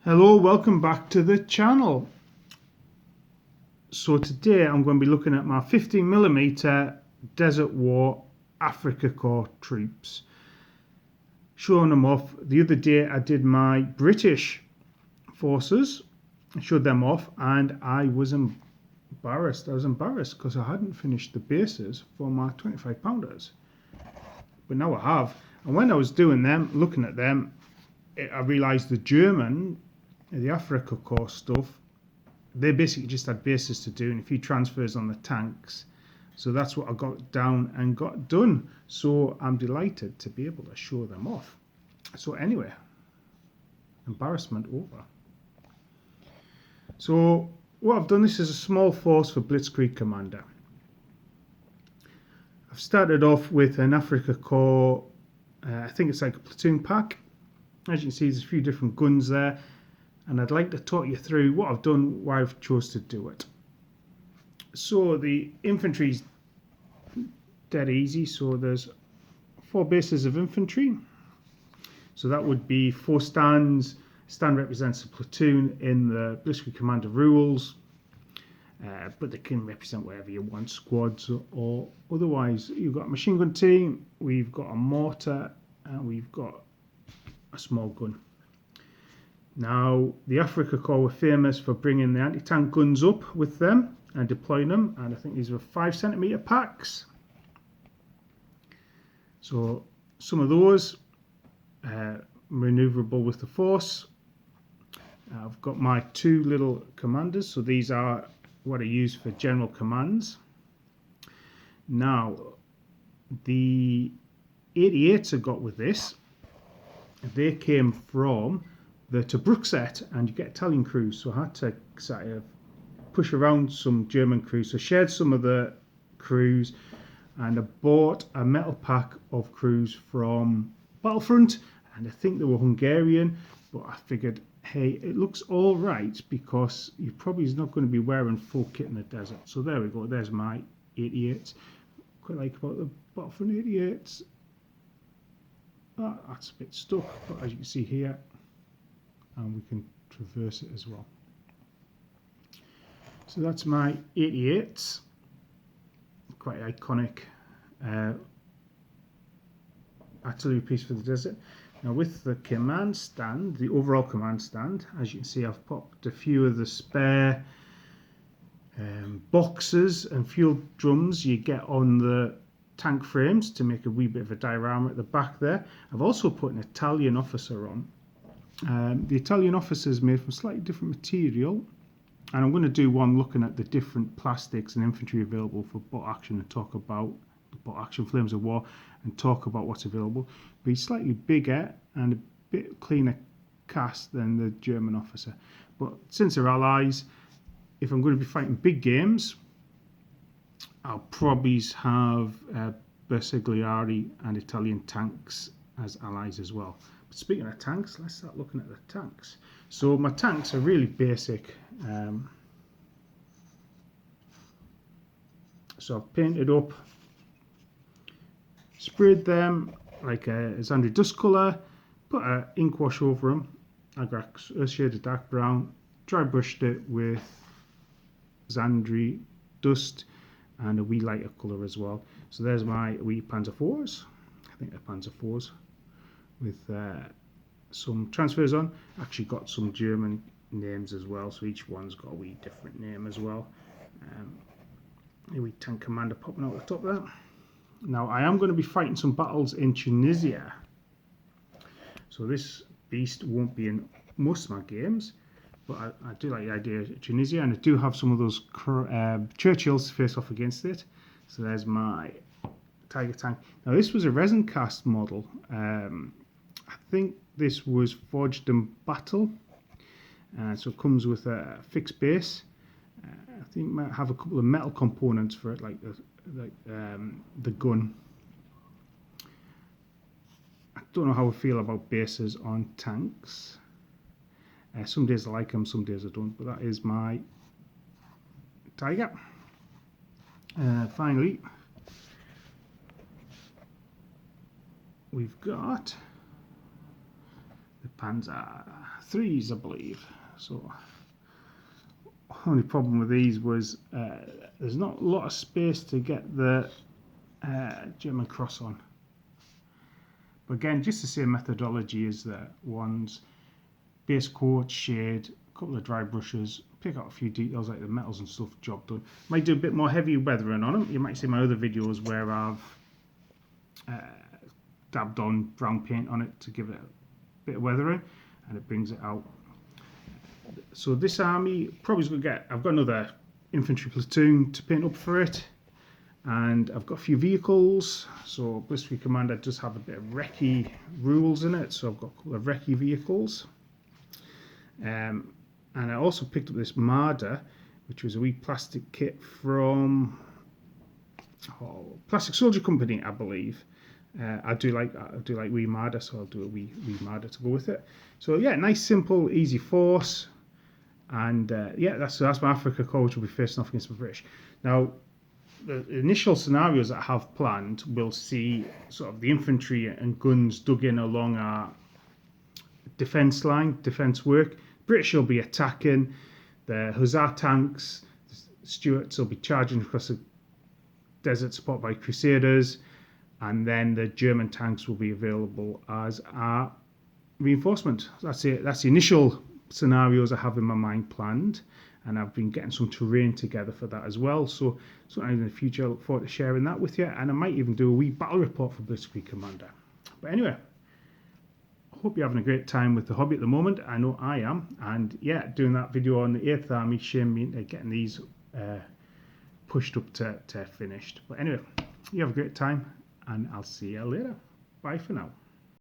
Hello, welcome back to the channel. So today I'm going to be looking at my 15mm Desert War Afrika Korp troops. Showing them off. The other day I did my British forces. I showed them off and I was embarrassed. I was embarrassed because I hadn't finished the bases for my 25 pounders. But now I have. And when I was doing them, looking at them, I realised the German, the Afrika Korp stuff, they basically just had bases to do and a few transfers on the tanks. So that's what I got down and got done. So I'm delighted to be able to show them off. So anyway, embarrassment over. So what I've done, this is a small force for Blitzkrieg Commander. I've started off with an Afrika Korp, I think it's like a platoon pack. As you can see, there's a few different guns there. And I'd like to talk you through what I've done, why I've chose to do it. So the infantry's dead easy. So there's 4 bases of infantry. So that would be 4 stands. Stand represents a platoon in the Blitzkrieg Commander rules. But they can represent whatever you want, squads or otherwise. You've got a machine gun team, we've got a mortar, and we've got a small gun. Now, the Afrika Korp were famous for bringing the anti-tank guns up with them and deploying them, and I think these were 5cm packs. So some of those manoeuvrable with the force. I've got my 2 little commanders, so these are what I use for general commands. Now, the 88s I got with this, they came from the Tobruk set, and you get Italian crews, so I had to sort of push around some German crews. So I shared some of the crews, and I bought a metal pack of crews from Battlefront, and I think they were Hungarian, but I figured, hey, it looks all right because you're probably not going to be wearing full kit in the desert. So there we go, there's my 88s. Quite like about the Battlefront 88s. That's a bit stuck, but as you can see here, and we can traverse it as well. So that's my 88s, quite iconic artillery piece for the desert. Now with the command stand, the overall command stand, as you can see, I've popped a few of the spare boxes and fuel drums you get on the tank frames to make a wee bit of a diorama at the back there. I've also put an Italian officer on. The Italian officer is made from slightly different material, and I'm going to do one looking at the different plastics and infantry available for butt action and talk about the butt action flames of war and talk about what's available. But he's slightly bigger and a bit cleaner cast than the German officer. But since they're allies, if I'm going to be fighting big games, I'll probably have Bersaglieri and Italian tanks as allies as well. But speaking of tanks, let's start looking at the tanks. So my tanks are really basic. So I've painted up, sprayed them like a Zandri dust colour, put an ink wash over them. I got a shade of dark brown, dry brushed it with Zandri dust and a wee lighter colour as well. So there's my wee Panzer IVs. I think they're Panzer IVs. With some transfers on. Actually got some German names as well, so each one's got a wee different name as well. A wee tank commander popping out the top there. Now I am going to be fighting some battles in Tunisia, so this beast won't be in most of my games, but I do like the idea of Tunisia, and I do have some of those Churchills to face off against it. So there's my Tiger tank. Now this was a resin cast model. I think this was forged in battle, so it comes with a fixed base. I think it might have a couple of metal components for it, like the gun. I don't know how I feel about bases on tanks. Some days I like them, some days I don't, but that is my Tiger. Finally, we've got the Panzer 3s, I believe. So only problem with these was there's not a lot of space to get the German cross on. But again, just the same methodology as the ones. Base coat, shade, a couple of dry brushes, pick out a few details like the metals and stuff, job done. Might do a bit more heavy weathering on them. You might see my other videos where I've dabbed on brown paint on it to give it a bit of weathering, and it brings it out. So this army probably is going to get, I've got another infantry platoon to paint up for it, and I've got a few vehicles. So Blitzkrieg Commander does have a bit of recce rules in it, so I've got a couple of recce vehicles. And I also picked up this Marder, which was a wee plastic kit from Plastic Soldier Company, I believe. I do like wee Marder, so I'll do a wee Marder to go with it. So yeah, nice, simple, easy force, and yeah, that's my Afrika Korp, which will be facing off against the British. Now, the initial scenarios that I have planned will see sort of the infantry and guns dug in along our defence line, defence work. British will be attacking, the Hussar tanks, the Stuarts will be charging across the desert supported by Crusaders, and then the German tanks will be available as our reinforcement. That's it. That's the initial scenarios I have in my mind planned, and I've been getting some terrain together for that as well. So in the future, I look forward to sharing that with you, and I might even do a wee battle report for Blitzkrieg Commander. But anyway, hope you're having a great time with the hobby at the moment. I know I am, and yeah, doing that video on the 8th Army, shame me into getting these pushed up to finished. But anyway, you have a great time, and I'll see you later. Bye for now.